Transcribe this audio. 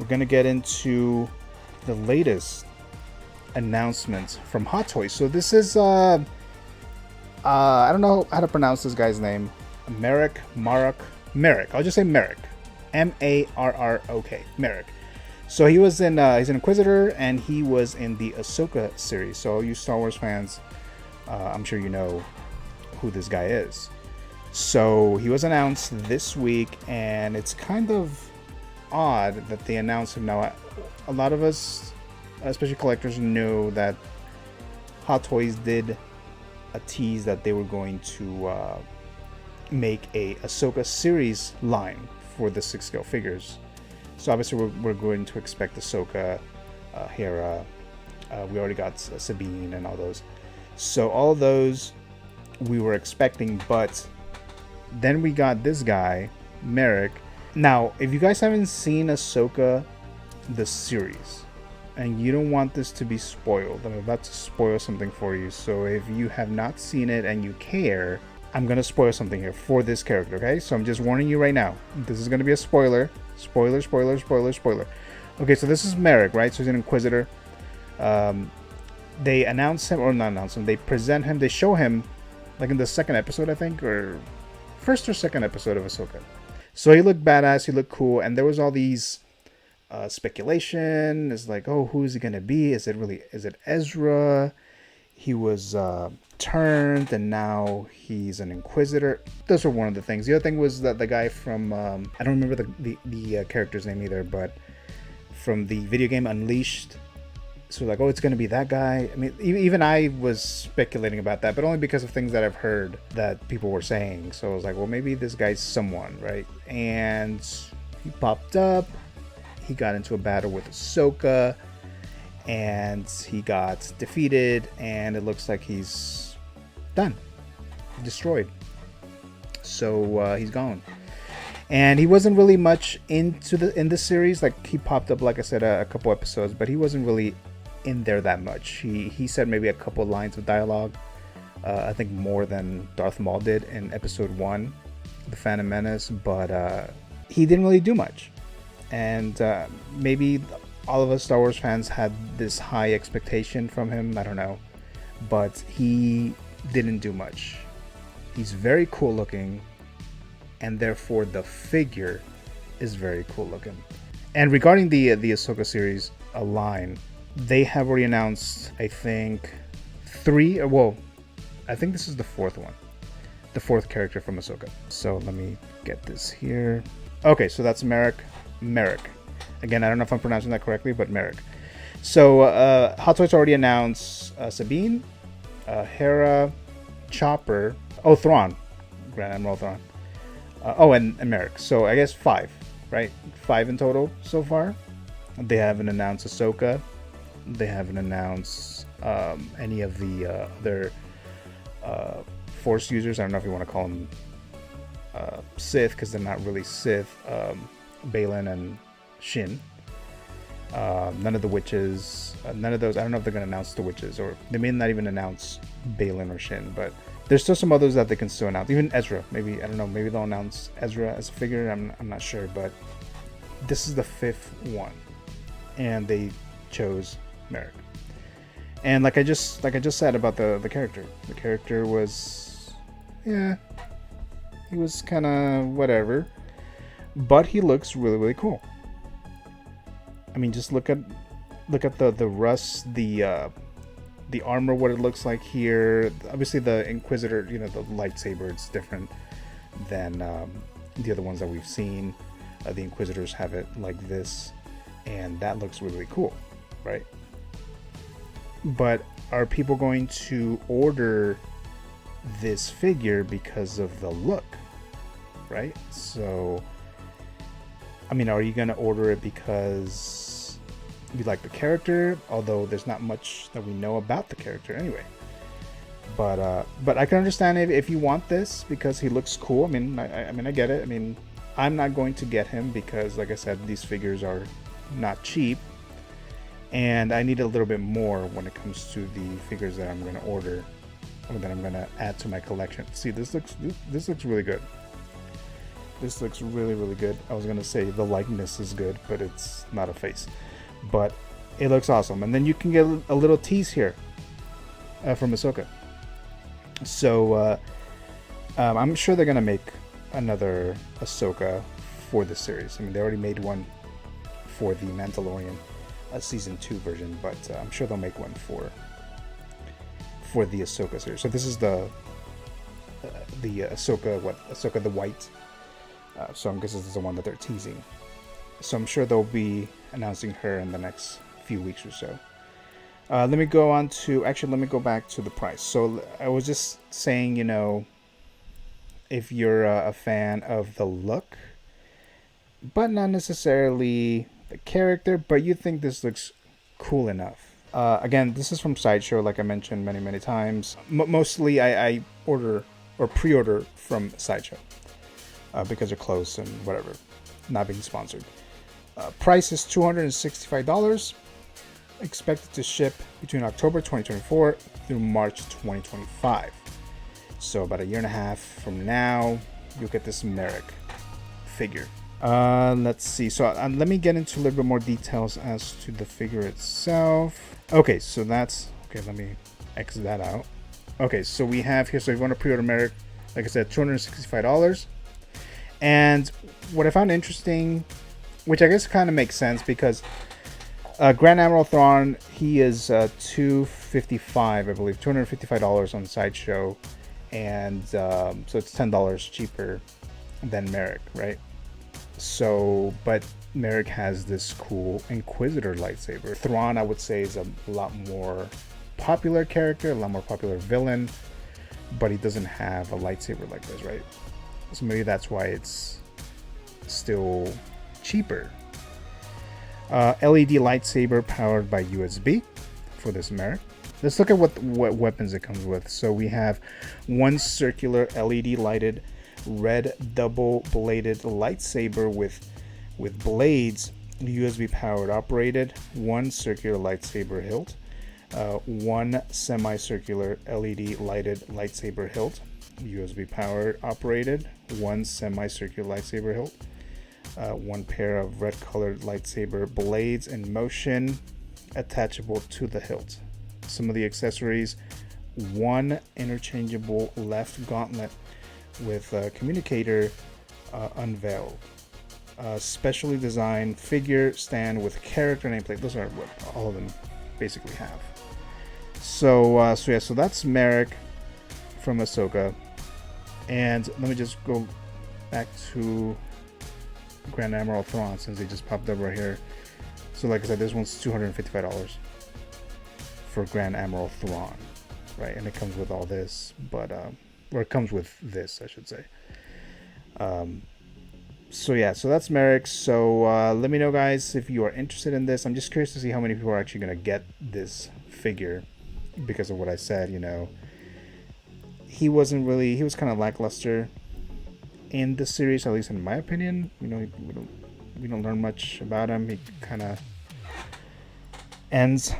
we're gonna get into the latest announcements from Hot Toys. So this is I don't know how to pronounce this guy's name. Marrok. I'll just say Marrok. Marrok. Marrok. So he was in he's an Inquisitor, and he was in the Ashoka series. So all you Star Wars fans, I'm sure you know who this guy is. So he was announced this week, and it's kind of odd that they announced him now. A lot of us, especially collectors, know that Hot Toys did a tease that they were going to make a Ahsoka series line for the 6-scale figures. So obviously we're going to expect Ahsoka, Hera. We already got Sabine and all those. So all those we were expecting, but then we got this guy, Marrok. Now, if you guys haven't seen Ahsoka, the series, and you don't want this to be spoiled, I'm about to spoil something for you. So if you have not seen it and you care, I'm going to spoil something here for this character, okay? So I'm just warning you right now. This is going to be a spoiler. Spoiler. Okay, so this is Marrok, right? So he's an Inquisitor. They announce him, or not announce him, they present him, they show him, like in the second episode, I think, or first or second episode of Ahsoka. So he looked badass, he looked cool, and there was all these speculation. It's like, oh, who is he going to be? Is it Ezra? He was turned, and now he's an Inquisitor. Those were one of the things. The other thing was that the guy from I don't remember the character's name either, but from the video game Unleashed. So like, oh, it's gonna be that guy. I mean, even I was speculating about that, but only because of things that I've heard that people were saying. So I was like, well, maybe this guy's someone, right? And he popped up. He got into a battle with Ahsoka, and he got defeated, and it looks like he's done, destroyed. So he's gone, and he wasn't really much in the series. Like, he popped up, like I said, a couple episodes, but he wasn't really in there that much. He said maybe a couple lines of dialogue. I think more than Darth Maul did in episode 1, The Phantom Menace, but he didn't really do much. And maybe all of us Star Wars fans had this high expectation from him. I don't know. But he didn't do much. He's very cool looking, and therefore the figure is very cool looking. And regarding the Ahsoka series line, they have already announced, I think, 3. Well, I think this is the 4th one. The 4th character from Ahsoka. So let me get this here. Okay, so that's Marrok. Again, I don't know if I'm pronouncing that correctly, but Marrok. So Hot Toys already announced Sabine, Hera, Chopper, Thrawn, Grand Admiral Thrawn, and Marrok. So I guess 5, right? 5 in total so far. They haven't announced Ahsoka. They haven't announced any of the other Force users. I don't know if you want to call them Sith, because they're not really Sith. Balin and Shin. None of the witches. None of those. I don't know if they're going to announce the witches, or they may not even announce Balin or Shin, but there's still some others that they can still announce. Even Ezra. Maybe, I don't know, maybe they'll announce Ezra as a figure. I'm not sure, but this is the 5th one, and they chose Marrok. And like I just said about the character was, yeah, he was kind of whatever, but he looks really, really cool. I mean, just look at the rust, the armor, what it looks like here. Obviously the Inquisitor, the lightsaber, it's different than the other ones that we've seen. The Inquisitors have it like this, and that looks really, really cool, right? But are people going to order this figure because of the look, right? So, I mean, are you going to order it because you like the character? Although there's not much that we know about the character anyway. But I can understand if you want this because he looks cool. I mean, I get it. I mean, I'm not going to get him because, like I said, these figures are not cheap. And I need a little bit more when it comes to the figures that I'm going to order, or that I'm going to add to my collection. See, this looks really good. This looks really, really good. I was gonna say the likeness is good, but it's not a face. But it looks awesome. And then you can get a little tease here from Ahsoka. So I'm sure they're gonna make another Ahsoka for the series. I mean, they already made one for the Mandalorian season 2 version, but I'm sure they'll make one for the Ahsoka series. So this is the Ahsoka, Ahsoka the White. So I'm guessing this is the one that they're teasing. So I'm sure they'll be announcing her in the next few weeks or so. Let me go back to the price. So I was just saying, if you're a fan of the look, but not necessarily the character, but you think this looks cool enough. Again, this is from Sideshow, like I mentioned many times. Mostly I order or pre-order from Sideshow because they're close and whatever, not being sponsored. Price is $265. Expected to ship between October 2024 through March 2025. So about a year and a half from now, you'll get this Marrok figure. Let's see. So let me get into a little bit more details as to the figure itself. Okay, so that's okay. Let me X that out. Okay, so we have here. So if you want to pre-order Marrok, like I said, $265. And what I found interesting, which I guess kind of makes sense because Grand Admiral Thrawn, he is $255, I believe, $255 on Sideshow, and so it's $10 cheaper than Marrok, right? So, but Marrok has this cool Inquisitor lightsaber. Thrawn, I would say, is a lot more popular character, a lot more popular villain, but he doesn't have a lightsaber like this, right? So maybe that's why it's still cheaper. LED lightsaber powered by USB for this Marrok. Let's look at what weapons it comes with. So we have one circular LED lighted red double bladed lightsaber with blades, USB powered operated, one circular lightsaber hilt, one semicircular LED lighted lightsaber hilt, USB powered operated, one semicircular lightsaber hilt, one pair of red colored lightsaber blades in motion attachable to the hilt. Some of the accessories: one interchangeable left gauntlet with a communicator unveiled, specially designed figure stand with character nameplate. Those are what all of them basically have. So so that's Marrok from Ahsoka. And let me just go back to Grand Admiral Thrawn, since they just popped up right here. So like I said, this one's $255 for Grand Admiral Thrawn, right? And it comes with all this, but or it comes with this, I should say. So yeah, so that's Marrok. So let me know, guys, if you are interested in this. I'm just curious to see how many people are actually gonna get this figure because of what I said. He was kind of lackluster in the series, at least in my opinion. We don't learn much about him. He kind of ends,